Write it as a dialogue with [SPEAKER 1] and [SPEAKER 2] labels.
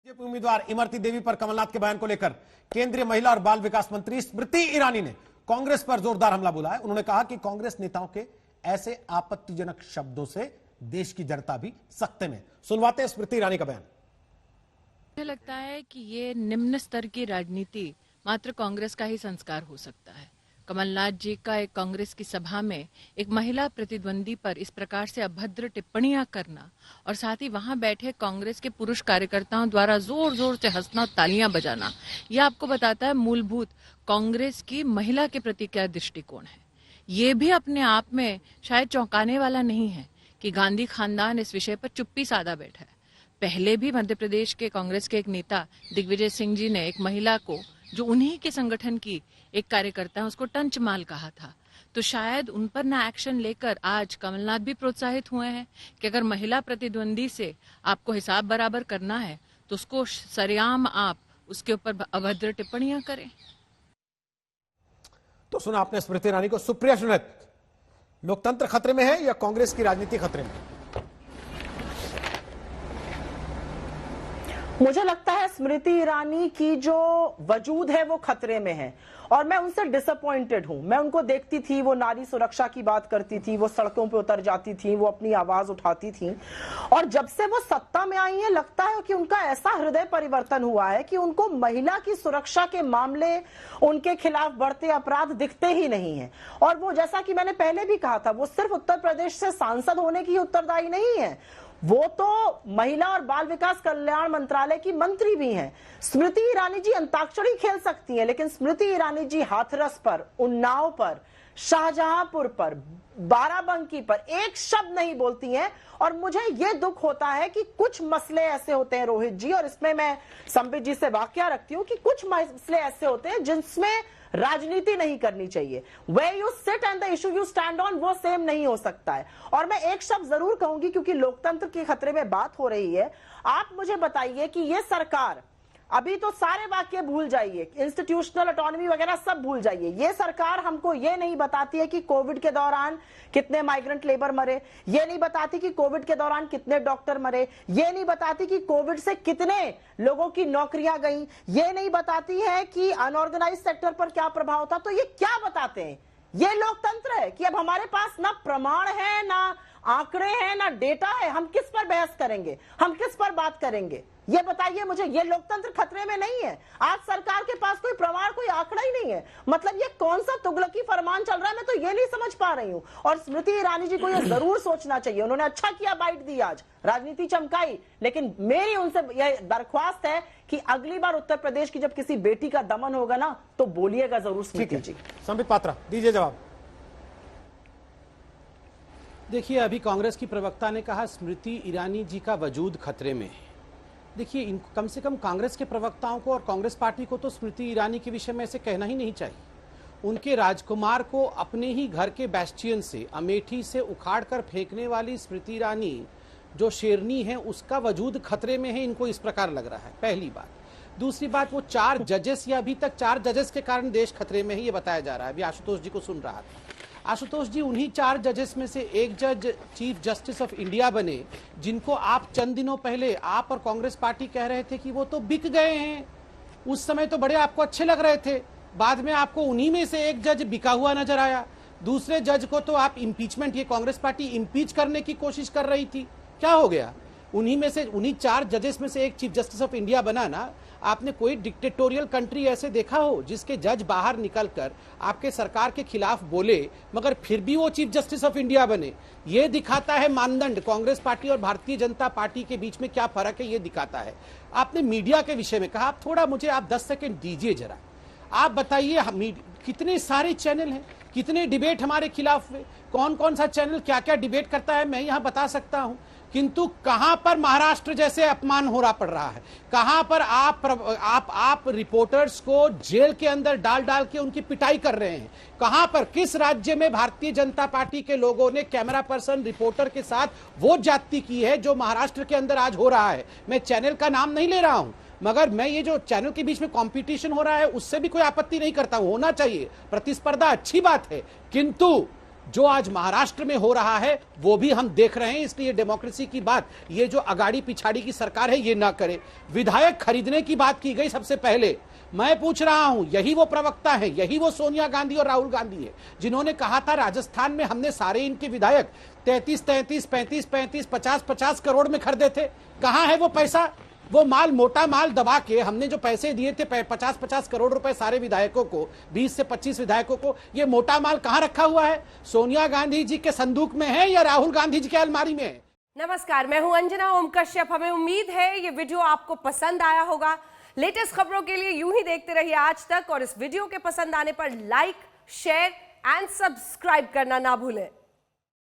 [SPEAKER 1] BJP उम्मीदवार इमरती देवी पर कमलनाथ के बयान को लेकर केंद्रीय महिला और बाल विकास मंत्री स्मृति ईरानी ने कांग्रेस पर जोरदार हमला बोला है। उन्होंने कहा कि कांग्रेस नेताओं के ऐसे आपत्तिजनक शब्दों से देश की जनता भी सख्ते में। सुनवाते हैं स्मृति ईरानी का बयान।
[SPEAKER 2] मुझे लगता है कि ये निम्न स्तर की राजनीति मात्र कांग्रेस का ही संस्कार हो सकता है। कमलनाथ जी का एक कांग्रेस की सभा में एक महिला प्रतिद्वंदी पर इस प्रकार से अभद्र टिप्पणियां करना और साथ ही वहां बैठे कांग्रेस के पुरुष कार्यकर्ताओं द्वारा जोर जोर से हंसना और तालियां बजाना, यह आपको बताता है मूलभूत कांग्रेस की महिला के प्रति क्या दृष्टिकोण है। ये भी अपने आप में शायद चौंकाने वाला नहीं है कि गांधी खानदान इस विषय पर चुप्पी साधा बैठा है। पहले भी मध्य प्रदेश के कांग्रेस के एक नेता दिग्विजय सिंह जी ने एक महिला को, जो उन्हीं के संगठन की एक कार्यकर्ता है, उसको टंच माल कहा था। तो शायद उन पर ना एक्शन लेकर आज कमलनाथ भी प्रोत्साहित हुए हैं कि अगर महिला प्रतिद्वंदी से आपको हिसाब बराबर करना है तो उसको सरेआम आप उसके ऊपर अभद्र टिप्पणियां करें।
[SPEAKER 1] तो सुना आपने स्मृति ईरानी को। सुप्रिया सुनत, लोकतंत्र खतरे में है या कांग्रेस की राजनीति खतरे में?
[SPEAKER 3] मुझे लगता है स्मृति ईरानी की जो वजूद है वो खतरे में है और मैं उनसे डिसअपॉइंटेड हूं। मैं उनको देखती थी, वो नारी सुरक्षा की बात करती थी, वो सड़कों पे उतर जाती थी, वो अपनी आवाज उठाती थी और जब से वो सत्ता में आई है लगता है कि उनका ऐसा हृदय परिवर्तन हुआ है कि उनको महिला की सुरक्षा के मामले, उनके खिलाफ बढ़ते अपराध दिखते ही नहीं है। और वो, जैसा कि मैंने पहले भी कहा था, वो सिर्फ उत्तर प्रदेश से सांसद होने की उत्तरदायी नहीं है, वो तो महिला और बाल विकास कल्याण मंत्रालय की मंत्री भी हैं। स्मृति ईरानी जी अंताक्षरी खेल सकती हैं, लेकिन स्मृति ईरानी जी हाथरस पर, उन्नाव पर, शाहजहांपुर पर, बाराबंकी पर एक शब्द नहीं बोलती हैं। और मुझे यह दुख होता है कि कुछ मसले ऐसे होते हैं रोहित जी, और इसमें मैं संबित जी से वाकया रखती हूं कि कुछ मसले ऐसे होते हैं जिसमें राजनीति नहीं करनी चाहिए। Where you sit and the issue you stand on, वो सेम नहीं हो सकता है। और मैं एक शब्द जरूर कहूंगी, क्योंकि लोकतंत्र के खतरे में बात हो रही है। आप मुझे बताइए कि ये सरकार, अभी तो सारे वाक्य भूल जाइए, इंस्टीट्यूशनल ऑटोनॉमी वगैरह सब भूल जाइए, ये सरकार हमको ये नहीं बताती है कि कोविड के दौरान कितने माइग्रेंट लेबर मरे, ये नहीं बताती कि कोविड के दौरान कितने डॉक्टर मरे, ये नहीं बताती कि कोविड से कितने लोगों की नौकरियां गई, ये नहीं बताती है कि अनऑर्गेनाइज सेक्टर पर क्या प्रभाव था। तो ये क्या बताते हैं? ये लोकतंत्र है कि अब हमारे पास ना प्रमाण है, ना आंकड़े हैं, ना डेटा है। हम किस पर बहस करेंगे? हम किस पर बात करेंगे? ये बताइए मुझे। ये लोकतंत्र खतरे में नहीं है। आज सरकार के पास कोई प्रमाण, कोई आंकड़ा ही नहीं है। मतलब ये कौन सा तुगलकी फरमान चल रहा है, मैं तो ये नहीं समझ पा रही हूं। और स्मृति ईरानी जी को ये जरूर सोचना चाहिए। उन्होंने अच्छा किया, बाइट दी, आज राजनीति चमकाई, लेकिन मेरी उनसे यह दरख्वास्त है कि अगली बार उत्तर प्रदेश की जब किसी बेटी का दमन होगा ना, तो बोलिएगा जरूर स्मृति जी।
[SPEAKER 1] संबित पात्रा, दीजिए जवाब।
[SPEAKER 4] देखिए, अभी कांग्रेस की प्रवक्ता ने कहा स्मृति ईरानी जी का वजूद खतरे में है। देखिए, कम से कम कांग्रेस के प्रवक्ताओं को और कांग्रेस पार्टी को तो स्मृति ईरानी के विषय में ऐसे कहना ही नहीं चाहिए। उनके राजकुमार को अपने ही घर के बैस्टियन से, अमेठी से उखाड़कर फेंकने वाली स्मृति ईरानी जो शेरनी है, उसका वजूद खतरे में है। इनको इस प्रकार लग रहा है, पहली बात। दूसरी बात, वो 4 जजेस या अभी तक 4 जजेस के कारण देश खतरे में है, ये बताया जा रहा है। अभी आशुतोष जी को सुन रहा था। आशुतोष जी, उन्हीं 4 जजेस में से एक जज चीफ जस्टिस ऑफ इंडिया बने, जिनको आप चंद दिनों पहले, आप और कांग्रेस पार्टी कह रहे थे कि वो तो बिक गए हैं। उस समय तो बड़े आपको अच्छे लग रहे थे, बाद में आपको उन्हीं में से एक जज बिका हुआ नजर आया। दूसरे जज को तो आप इम्पीचमेंट, ये कांग्रेस पार्टी इम्पीच करने की कोशिश कर रही थी, क्या हो गया? उन्हीं 4 जजेस में से एक चीफ जस्टिस ऑफ इंडिया बना ना। आपने कोई डिक्टेटोरियल कंट्री ऐसे देखा हो जिसके जज बाहर निकलकर आपके सरकार के खिलाफ बोले मगर फिर भी वो चीफ जस्टिस ऑफ इंडिया बने? ये दिखाता है मानदंड, कांग्रेस पार्टी और भारतीय जनता पार्टी के बीच में क्या फर्क है, ये दिखाता है। आपने मीडिया के विषय में कहा, आप थोड़ा मुझे आप 10 सेकेंड दीजिए जरा। आप बताइए, कितने सारे चैनल हैं, कितने डिबेट हमारे खिलाफ हुए, कौन कौन सा चैनल क्या क्या डिबेट करता है, मैं यहां बता सकता हूं। किंतु कहां पर महाराष्ट्र जैसे अपमान हो रहा पड़ रहा है, कहां पर आप रिपोर्टर्स को जेल के अंदर डाल डाल के उनकी पिटाई कर रहे हैं, कहां पर, किस राज्य में भारतीय जनता पार्टी के लोगों ने कैमरा पर्सन, रिपोर्टर के साथ वो ज्यादती की है जो महाराष्ट्र के अंदर आज हो रहा है। मैं चैनल का नाम नहीं ले रहा हूं, मगर मैं ये जो चैनल के बीच में कंपटीशन हो रहा है उससे भी कोई आपत्ति नहीं करता हूं, होना चाहिए, प्रतिस्पर्धा अच्छी बात है। किंतु जो आज महाराष्ट्र में हो रहा है वो भी हम देख रहे हैं। इसलिए डेमोक्रेसी की बात ये जो अगाड़ी पिछाड़ी की सरकार है ये ना करे। विधायक खरीदने की बात की गई सबसे पहले। मैं पूछ रहा हूं, यही वो प्रवक्ता है, यही वो सोनिया गांधी और राहुल गांधी है जिन्होंने कहा था राजस्थान में हमने सारे इनके विधायक 33, 35, 50 करोड़ में खरीदे थे। कहां है वो पैसा? वो माल, मोटा माल दबा के हमने जो पैसे दिए थे 50 करोड़ रुपए सारे विधायकों को, 20 से 25 विधायकों को, ये मोटा माल कहां रखा हुआ है? सोनिया गांधी जी के संदूक में है या राहुल गांधी जी के अलमारी में है?
[SPEAKER 5] नमस्कार, मैं हूं अंजना ओम कश्यप। हमें उम्मीद है ये वीडियो आपको पसंद आया होगा। लेटेस्ट खबरों के लिए यूं ही देखते रहिए आज तक, और इस वीडियो के पसंद आने पर लाइक, शेयर एंड सब्सक्राइब करना ना भूलें।